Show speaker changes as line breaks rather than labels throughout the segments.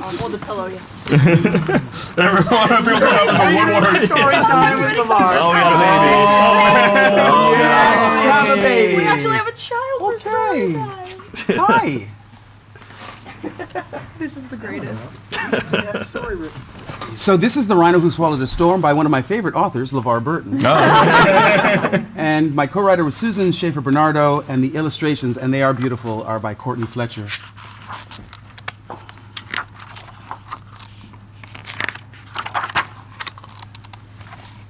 I'll hold the pillow, yeah.
Everyone feel good up in the woodwork.
Story time with LeVar.
Oh, we got a baby.
We actually have a child for story time.
Hi.
This is the greatest.
So this is The Rhino Who Swallowed a Storm by one of my favorite authors, LeVar Burton. And my co-writer was Susan Schaefer-Bernardo, and the illustrations, and they are beautiful, are by Courtney Fletcher.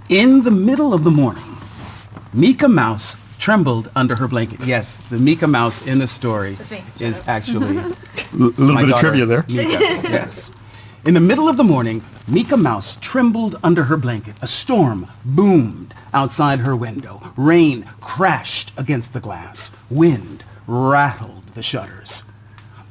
In the middle of the morning, Mika Mouse trembled under her blanket. Yes, the Mika Mouse in the story is actually
A little bit of trivia there.
Mika, yes. In the middle of the morning, Mika Mouse trembled under her blanket. A storm boomed outside her window. Rain crashed against the glass. Wind rattled the shutters.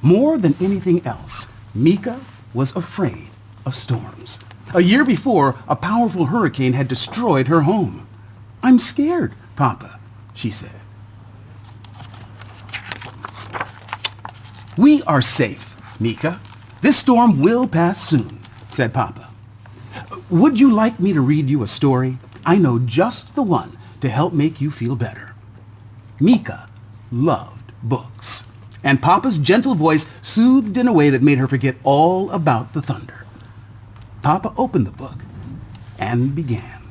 More than anything else, Mika was afraid of storms. A year before, a powerful hurricane had destroyed her home. "I'm scared, Papa," she said. "We are safe, Mika. This storm will pass soon," said Papa. "Would you like me to read you a story? I know just the one to help make you feel better." Mika loved books, and Papa's gentle voice soothed in a way that made her forget all about the thunder. Papa opened the book and began.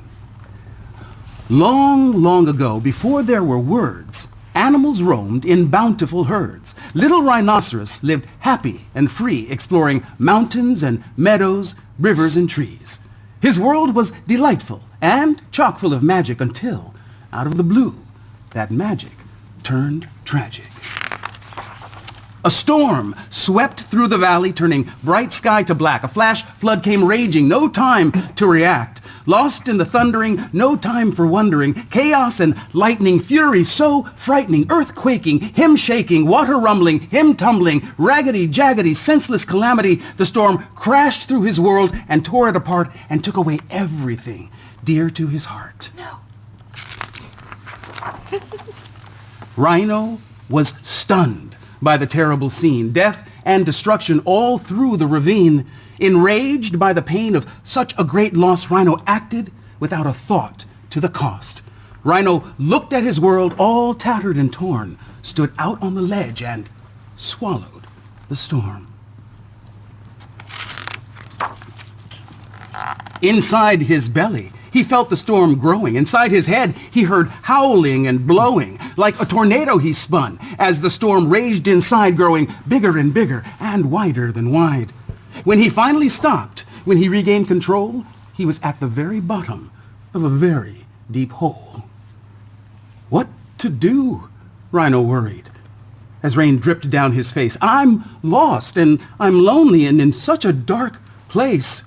"Long, long ago, before there were words, animals roamed in bountiful herds. Little Rhinoceros lived happy and free, exploring mountains and meadows, rivers and trees. His world was delightful and chock full of magic until, out of the blue, that magic turned tragic. A storm swept through the valley, turning bright sky to black. A flash flood came raging, no time to react. Lost in the thundering, no time for wondering. Chaos and lightning, fury so frightening. Earth quaking, him shaking, water rumbling, him tumbling. Raggedy, jaggedy, senseless calamity. The storm crashed through his world and tore it apart and took away everything dear to his heart.
No.
Rhino was stunned by the terrible scene, death and destruction all through the ravine. Enraged by the pain of such a great loss, Rhino acted without a thought to the cost. Rhino looked at his world all tattered and torn, stood out on the ledge and swallowed the storm. Inside his belly, he felt the storm growing. Inside his head, he heard howling and blowing. Like a tornado he spun as the storm raged inside, growing bigger and bigger and wider than wide. When he finally stopped, when he regained control, he was at the very bottom of a very deep hole. What to do? Rhino worried as rain dripped down his face. "I'm lost and I'm lonely and in such a dark place."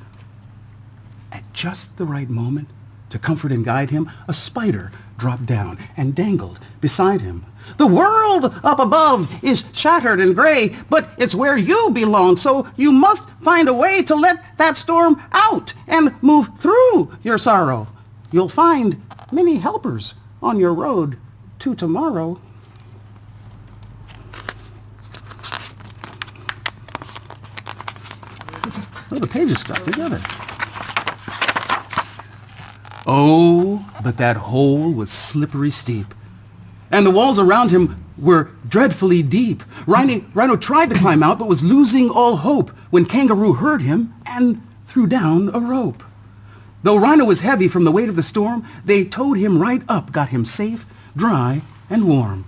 At just the right moment to comfort and guide him, a spider dropped down and dangled beside him. "The world up above is shattered and gray, but it's where you belong, so you must find a way to let that storm out and move through your sorrow. You'll find many helpers on your road to tomorrow." Oh, the pages stuck together. Oh, but that hole was slippery steep, and the walls around him were dreadfully deep. Rhino tried to climb out, but was losing all hope when Kangaroo heard him and threw down a rope. Though Rhino was heavy from the weight of the storm, they towed him right up, got him safe, dry, and warm.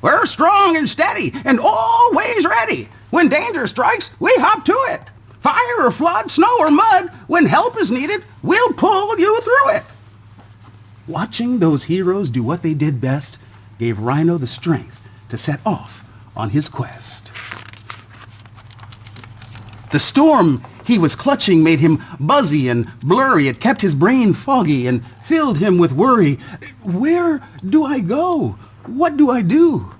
"We're strong and steady and always ready. When danger strikes, we hop to it. Fire or flood, snow or mud, when help is needed, we'll pull you through it." Watching those heroes do what they did best gave Rhino the strength to set off on his quest. The storm he was clutching made him buzzy and blurry. It kept his brain foggy and filled him with worry. Where do I go? What do I do?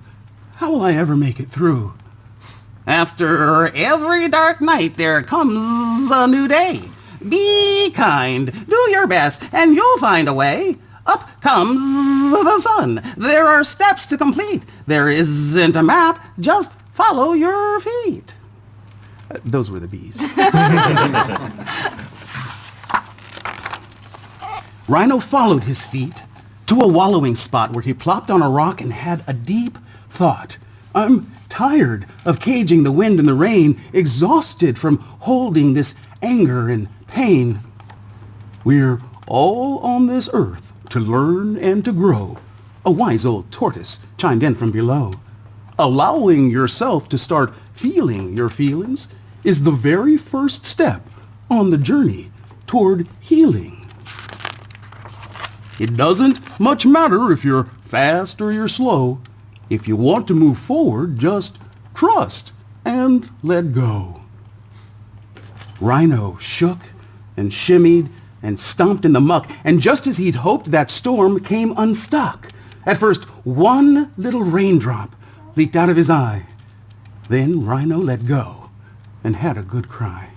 How will I ever make it through? After every dark night, there comes a new day. Be kind, do your best, and you'll find a way. Up comes the sun. There are steps to complete. There isn't a map, just follow your feet. Those were the bees. Rhino followed his feet to a wallowing spot where he plopped on a rock and had a deep thought. I'm tired of caging the wind and the rain, exhausted from holding this anger and pain. We're all on this earth to learn and to grow, a wise old tortoise chimed in from below. Allowing yourself to start feeling your feelings is the very first step on the journey toward healing. It doesn't much matter if you're fast or you're slow. If you want to move forward, just trust and let go. Rhino shook and shimmied and stomped in the muck, and just as he'd hoped, that storm came unstuck. At first, one little raindrop leaked out of his eye. Then Rhino let go and had a good cry.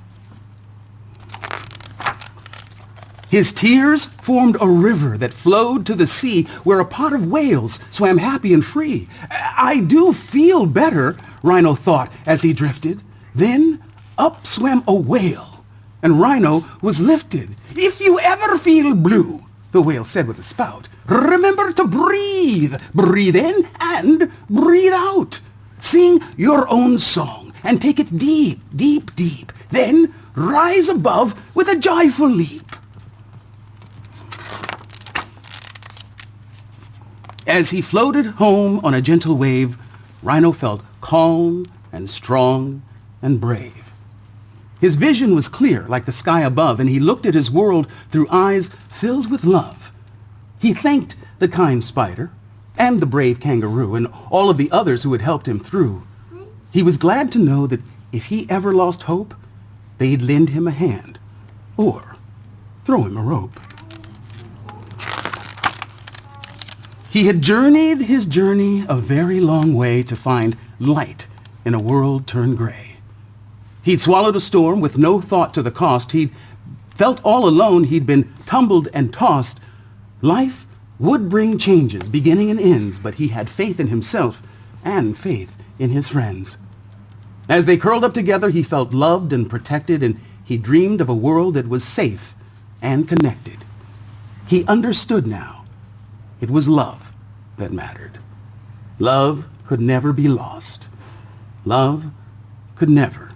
His tears formed a river that flowed to the sea, where a pot of whales swam happy and free. I do feel better, Rhino thought as he drifted. Then up swam a whale, and Rhino was lifted. If you ever feel blue, the whale said with a spout, remember to breathe. Breathe in and breathe out. Sing your own song and take it deep, deep, deep. Then rise above with a joyful leap. As he floated home on a gentle wave, Rhino felt calm and strong and brave. His vision was clear like the sky above, and he looked at his world through eyes filled with love. He thanked the kind spider and the brave kangaroo and all of the others who had helped him through. He was glad to know that if he ever lost hope, they'd lend him a hand or throw him a rope. He had journeyed his journey a very long way to find light in a world turned gray. He'd swallowed a storm with no thought to the cost. He'd felt all alone. He'd been tumbled and tossed. Life would bring changes, beginning and ends, but he had faith in himself and faith in his friends. As they curled up together, he felt loved and protected, and he dreamed of a world that was safe and connected. He understood now. It was love that mattered. Love could never be lost. Love could never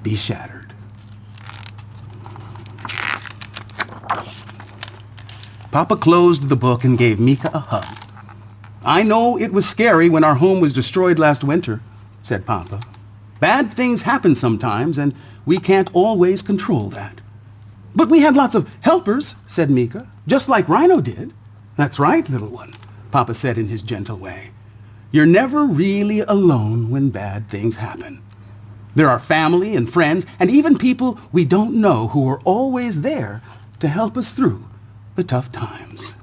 be shattered. Papa closed the book and gave Mika a hug. I know it was scary when our home was destroyed last winter, said Papa. Bad things happen sometimes, and we can't always control that. But we had lots of helpers, said Mika, just like Rhino did. That's right, little one, Papa said in his gentle way. You're never really alone when bad things happen. There are family and friends and even people we don't know who are always there to help us through the tough times.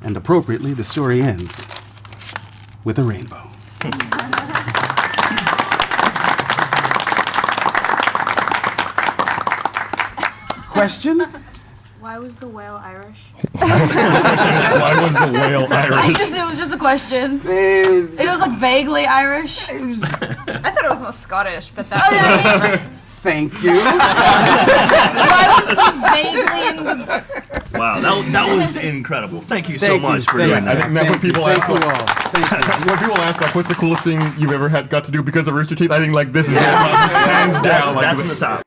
And appropriately, the story ends with a rainbow. Question?
Why was the whale Irish?
Why was the whale Irish?
It was just a question. It was like vaguely Irish.
I thought it was more Scottish, but that.
Thank you.
Why was he vaguely in the...
Wow, that was incredible. Thank you so much for doing
I
that.
think when people ask,
Thank you all. Thank you.
when people ask like, what's the coolest thing you've ever got to do because of Rooster Teeth? I think like this is it, like, hands down.
That's in the top.